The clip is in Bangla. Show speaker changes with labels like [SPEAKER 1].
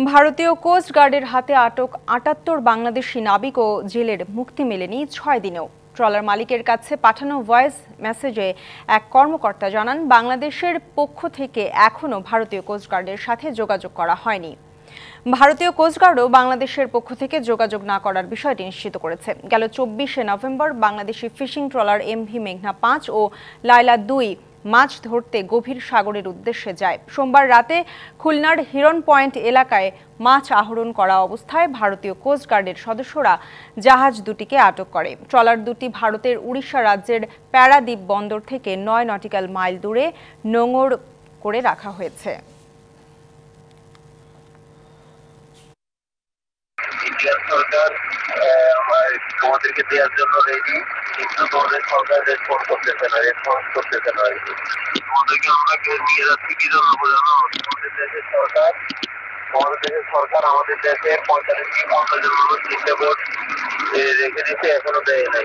[SPEAKER 1] ভারতীয় কোস্ট গার্ডের হাতে আটক ৭৮ বাংলাদেশি নাবিক ও জেলের মুক্তি মেলেনি ৬ দিনেও। ট্রলার মালিকের কাছে পাঠানো ভয়েস মেসেজে এক কর্মকর্তা জানান, বাংলাদেশের পক্ষ থেকে এখনও ভারতীয় কোস্ট গার্ডের সাথে যোগাযোগ করা হয়নি। ভারতীয় কোস্টগার্ডও বাংলাদেশের পক্ষ থেকে যোগাযোগ না করার বিষয়টি নিশ্চিত করেছে। গেল ২৪শে November Bangladeshi fishing trawler MV মেঘনা ৫ ও লায়লা ২ মাছ ধরতে গভীর সাগরের উদ্দেশ্যে যায়। সোমবার রাতে খুলনার হিরন পয়েন্ট এলাকায় মাছ আহরণ করা অবস্থায় ভারতীয় কোস্টগার্ডের সদস্যরা জাহাজ দুটিকে আটক করে। ট্রলার দুটি ভারতের উড়িষ্যা রাজ্যের প্যারাদ্বীপ বন্দর থেকে ৯ নটিক্যাল মাইল দূরে নোঙর করে রাখা হয়েছে।
[SPEAKER 2] ইন্ডিয়ান সরকার আমাদেরকে দেওয়ার জন্য রেডি, কিন্তু তোমাদের সরকার রেসপন্স করতেছে না আর কি। তোমাদেরকে আমরা নিয়ে যাচ্ছি কি জন্য বোঝানো, তোমাদের দেশের সরকার আমাদের দেশে ৪৫-৫০ জন মানুষ চিন্তা রেখে দিচ্ছে, এখনো দেয় নাই।